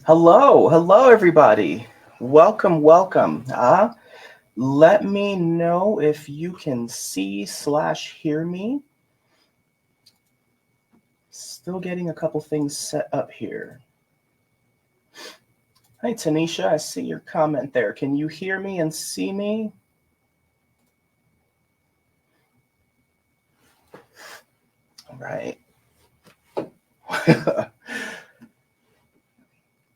Hello, everybody. Welcome. Let me know if you can see/hear me. Still getting a couple things set up here. Hi, Tanisha. I see your comment there. Can you hear me and see me? All right. I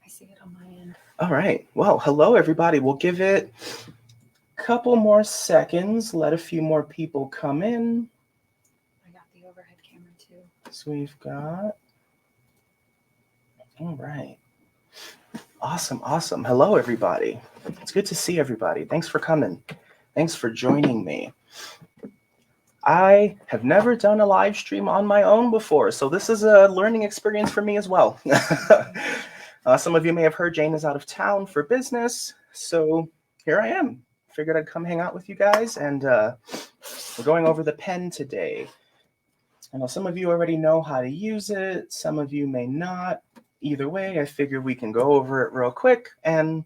see it on my end. All right. Well, hello, everybody. We'll give it a couple more seconds. Let a few more people come in. I got the overhead camera too. So we've got. All right. Awesome. Hello, everybody. It's good to see everybody. Thanks for coming. Thanks for joining me. I have never done a live stream on my own before, so this is a learning experience for me as well. Some of you may have heard Jane is out of town for business, so here I am. Figured I'd come hang out with you guys, and we're going over the pen today. I know some of you already know how to use it, some of you may not. Either way, I figure we can go over it real quick and,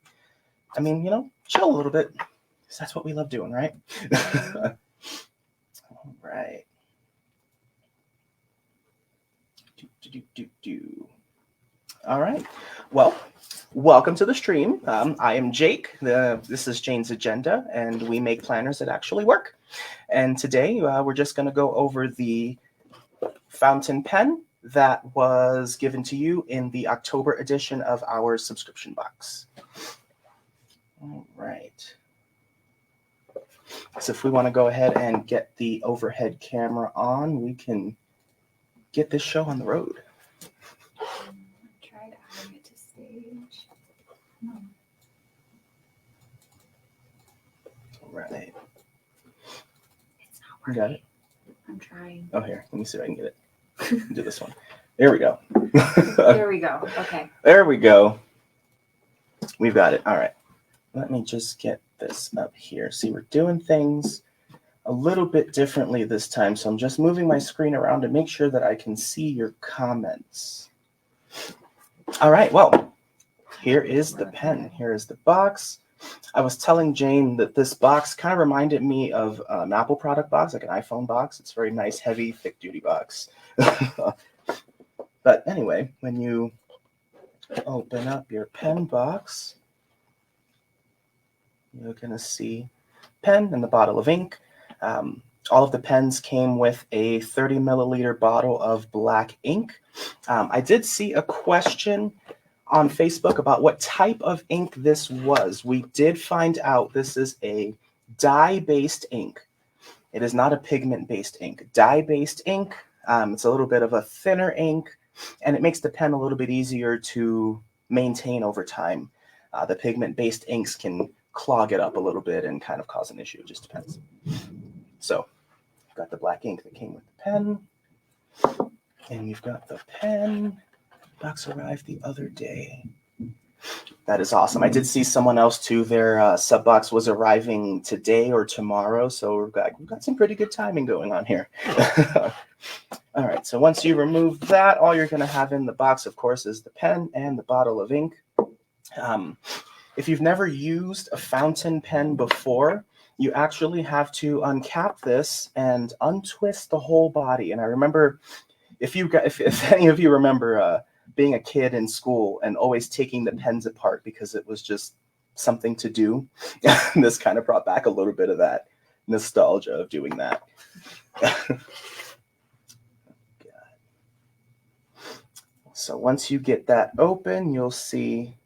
chill a little bit, because that's what we love doing, right? All right. All right. Well, welcome to the stream. I am Jake. This is Jane's Agenda, and we make planners that actually work. And today we're just going to go over the fountain pen that was given to you in the October edition of our subscription box. All right. So if we want to go ahead and get the overhead camera on, we can get this show on the road. I tried adding it to stage. No. All right. It's not You working. got it? I'm trying. Oh, here. Let me see if I can get it. Do this one. There we go. There we go. Okay. There we go. We've got it. All right. Let me just get this up here. See, we're doing things a little bit differently this time. So I'm just moving my screen around to make sure that I can see your comments. All right. Well, here is the pen. Here is the box. I was telling Jane that this box kind of reminded me of an Apple product box, like an iPhone box. It's a very nice, heavy, thick-duty box. But anyway, when you open up your pen box, you're going to see pen and the bottle of ink. All of the pens came with a 30 milliliter bottle of black ink. I did see a question on Facebook about what type of ink this was. We did find out this is a dye-based ink. It is not a pigment-based ink. Dye-based ink. It's a little bit of a thinner ink, and it makes the pen a little bit easier to maintain over time. The pigment-based inks can clog it up a little bit and kind of cause an issue. It just depends. So you've got the black ink that came with the pen, and you've got the pen. Box arrived the other day. That is awesome. I did see someone else too. Their sub box was arriving today or tomorrow, so we've got some pretty good timing going on here. All right, so once you remove that, all you're going to have in the box, of course, is the pen and the bottle of ink. If you've never used a fountain pen before, you actually have to uncap this and untwist the whole body. And I remember, if any of you remember being a kid in school and always taking the pens apart because it was just something to do, this kind of brought back a little bit of that nostalgia of doing that. So once you get that open, you'll see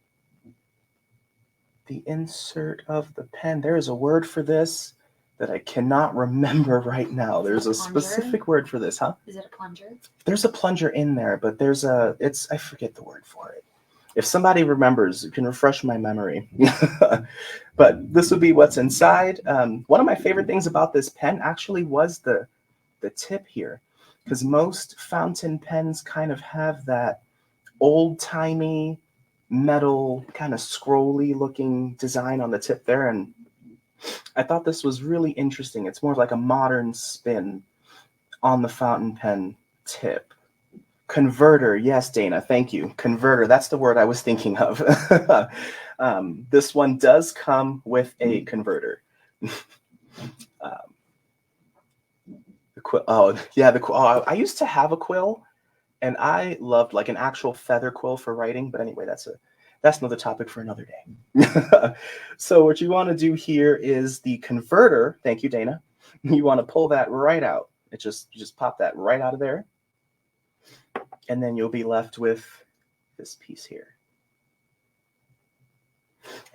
the insert of the pen. There is a word for this that I cannot remember right now. There's a specific word for this, huh? Is it a plunger? There's a plunger in there, but I forget the word for it. If somebody remembers, you can refresh my memory. But this would be what's inside. One of my favorite things about this pen actually was the tip here, because most fountain pens kind of have that old-timey metal kind of scrolly looking design on the tip there, and I thought this was really interesting. It's more like a modern spin on the fountain pen tip. Converter. Yes, Dana. Thank you. Converter. That's the word I was thinking of. This one does come with a converter. The quill. Oh, yeah. I used to have a quill, and I loved like an actual feather quill for writing. But anyway, that's another topic for another day. So what you want to do here is the converter. Thank you, Dana. You want to pull that right out. You just pop that right out of there, and then you'll be left with this piece here.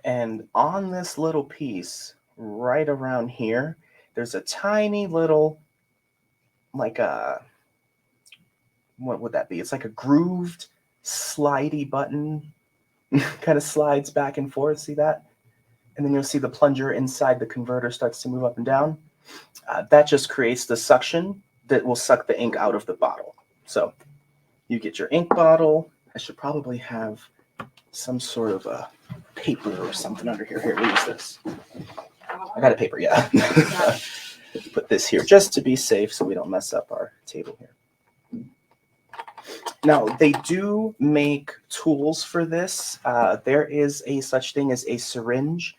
And on this little piece, right around here, there's a tiny little, like a, what would that be? It's like a grooved, slidey button. Kind of slides back and forth. See that? And then you'll see the plunger inside the converter starts to move up and down. That just creates the suction that will suck the ink out of the bottle. So you get your ink bottle. I should probably have some sort of a paper or something under here. Here, we'll use this. I got a paper, yeah. Put this here just to be safe so we don't mess up our table here. Now, they do make tools for this. There is a such thing as a syringe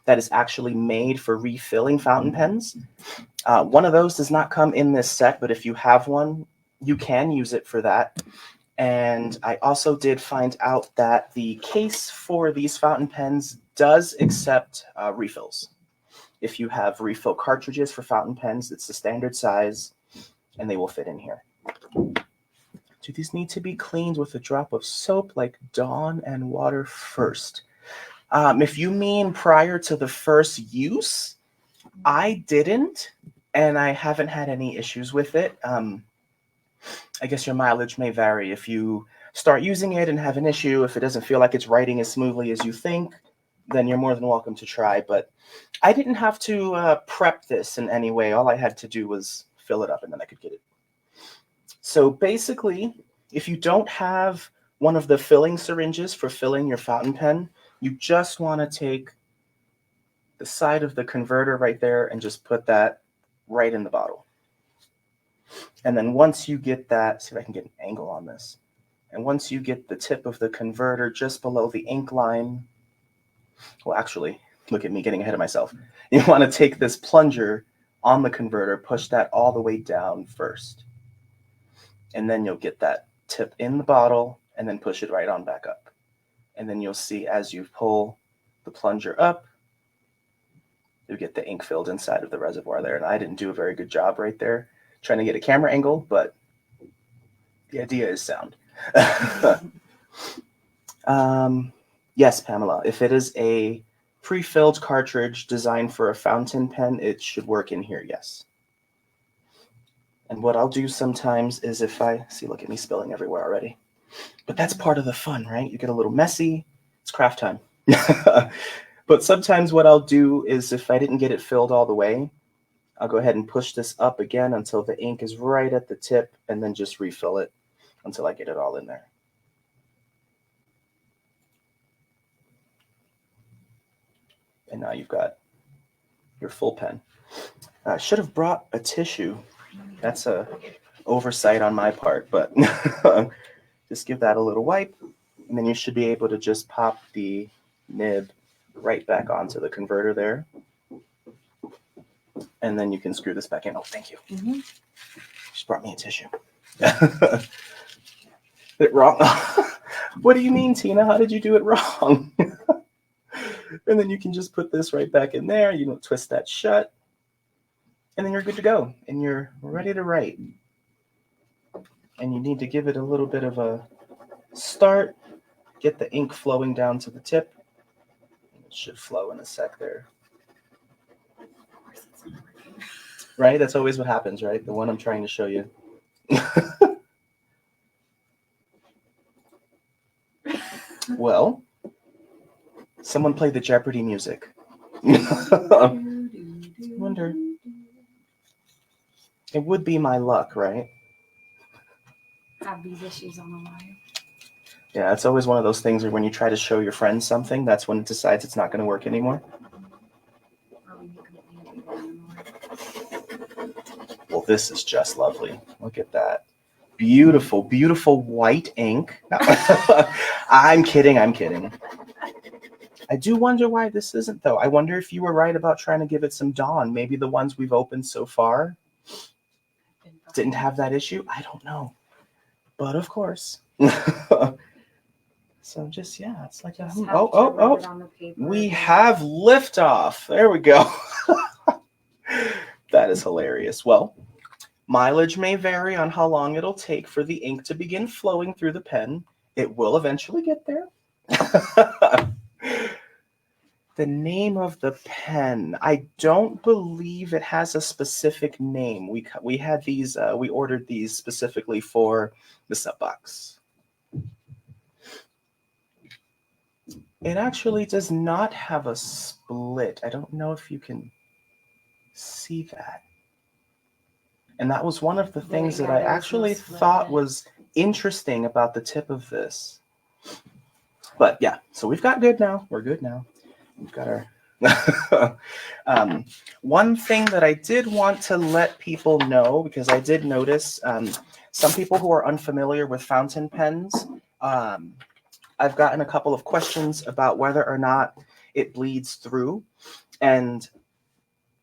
that is actually made for refilling fountain pens. One of those does not come in this set, but if you have one, you can use it for that. And I also did find out that the case for these fountain pens does accept refills. If you have refill cartridges for fountain pens, it's the standard size, and they will fit in here. Do these need to be cleaned with a drop of soap like Dawn and water first? If you mean prior to the first use, I didn't, and I haven't had any issues with it. I guess your mileage may vary. If you start using it and have an issue, if it doesn't feel like it's writing as smoothly as you think, then you're more than welcome to try. But I didn't have to prep this in any way. All I had to do was fill it up, and then I could get it. So basically, if you don't have one of the filling syringes for filling your fountain pen, you just want to take the side of the converter right there and just put that right in the bottle. And then once you get that, see if I can get an angle on this. And once you get the tip of the converter just below the ink line, well, actually, look at me getting ahead of myself. You want to take this plunger on the converter, push that all the way down first. And then you'll get that tip in the bottle and then push it right on back up. And then you'll see as you pull the plunger up, you get the ink filled inside of the reservoir there. And I didn't do a very good job right there trying to get a camera angle, but the idea is sound. Yes, Pamela, if it is a pre-filled cartridge designed for a fountain pen, it should work in here, yes. And what I'll do sometimes is if I, see, look at me spilling everywhere already. But that's part of the fun, right? You get a little messy, it's craft time. But sometimes what I'll do is if I didn't get it filled all the way, I'll go ahead and push this up again until the ink is right at the tip and then just refill it until I get it all in there. And now you've got your full pen. I should have brought a tissue. That's a oversight on my part, but just give that a little wipe, and then you should be able to just pop the nib right back onto the converter there. And then you can screw this back in. Oh, thank you. Mm-hmm. Just brought me a tissue. It wrong. What do you mean, Tina? How did you do it wrong? And then you can just put this right back in there. You don't twist that shut. And then you're good to go. And you're ready to write. And you need to give it a little bit of a start. Get the ink flowing down to the tip. It should flow in a sec there. Right? That's always what happens, right? The one I'm trying to show you. Well, someone play the Jeopardy music. Wonder. It would be my luck, right? Have these issues on the line. Yeah, it's always one of those things where when you try to show your friends something, that's when it decides it's not going to work anymore. Well, this is just lovely. Look at that. Beautiful, beautiful white ink. I'm kidding. I do wonder why this isn't, though. I wonder if you were right about trying to give it some dawn. Maybe the ones we've opened so far didn't have that issue. I don't know. But of course. So just, yeah, it's like Just a, have to rub it on the paper we again. have liftoff. There we go. That is hilarious. Well, mileage may vary on how long it'll take for the ink to begin flowing through the pen. It will eventually get there. The name of the pen, I don't believe it has a specific name. We had these, we ordered these specifically for the sub box. It actually does not have a split. I don't know if you can see that. And that was one of the things that I there is no actually split thought in it. was interesting about the tip of this. But yeah, so we've got good now. We're good now. We've got our one thing that I did want to let people know, because I did notice some people who are unfamiliar with fountain pens, I've gotten a couple of questions about whether or not it bleeds through. And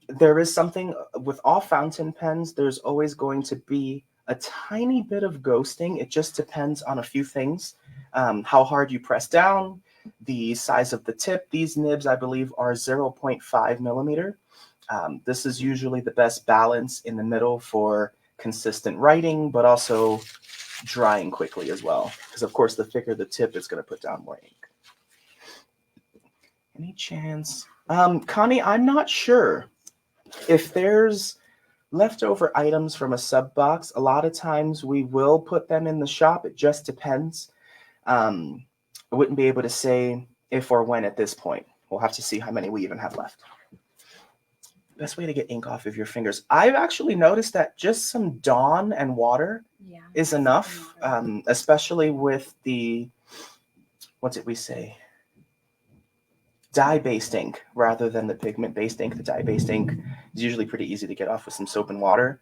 there is something with all fountain pens, there's always going to be a tiny bit of ghosting. It just depends on a few things. How hard you press down, the size of the tip. These nibs, I believe, are 0.5 millimeter. This is usually the best balance in the middle for consistent writing, but also drying quickly as well. Because, of course, the thicker the tip, it's going to put down more ink. Any chance? Connie, I'm not sure. If there's leftover items from a sub box, a lot of times we will put them in the shop. It just depends. I wouldn't be able to say if or when at this point. We'll have to see how many we even have left. Best way to get ink off of your fingers. I've actually noticed that just some Dawn and water is enough, especially with the, what's it we say? Dye-based ink rather than the pigment-based ink. The dye-based ink is usually pretty easy to get off with some soap and water.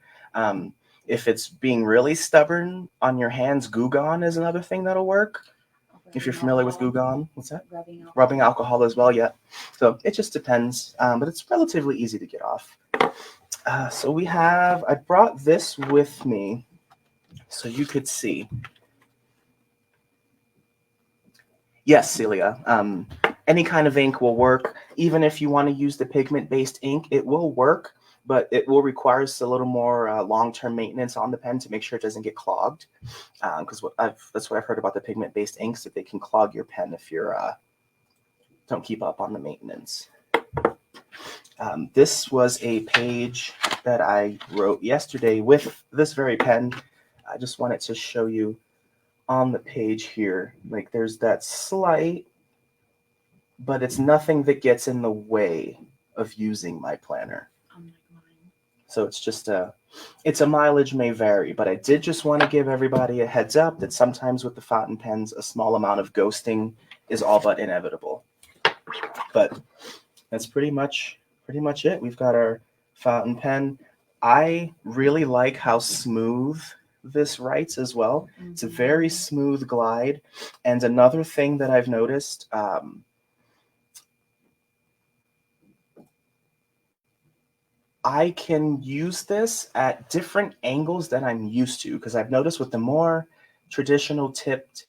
If it's being really stubborn on your hands, Goo Gone is another thing that'll work. If you're familiar with Goo Gone, what's that? Rubbing alcohol as well, yeah. So it just depends, but it's relatively easy to get off. So we have, I brought this with me so you could see. Yes, Celia. Any kind of ink will work. Even if you want to use the pigment-based ink, it will work, but it will require a little more long-term maintenance on the pen to make sure it doesn't get clogged. Because that's what I've heard about the pigment-based inks, that they can clog your pen if you don't keep up on the maintenance. This was a page that I wrote yesterday with this very pen. I just wanted to show you on the page here. Like, there's that slight, but it's nothing that gets in the way of using my planner. So it's just it's a mileage may vary, but I did just want to give everybody a heads up that sometimes with the fountain pens, a small amount of ghosting is all but inevitable. But that's pretty much it. We've got our fountain pen. I really like how smooth this writes as well. It's a very smooth glide. And another thing that I've noticed, I can use this at different angles than I'm used to, because I've noticed with the more traditional tipped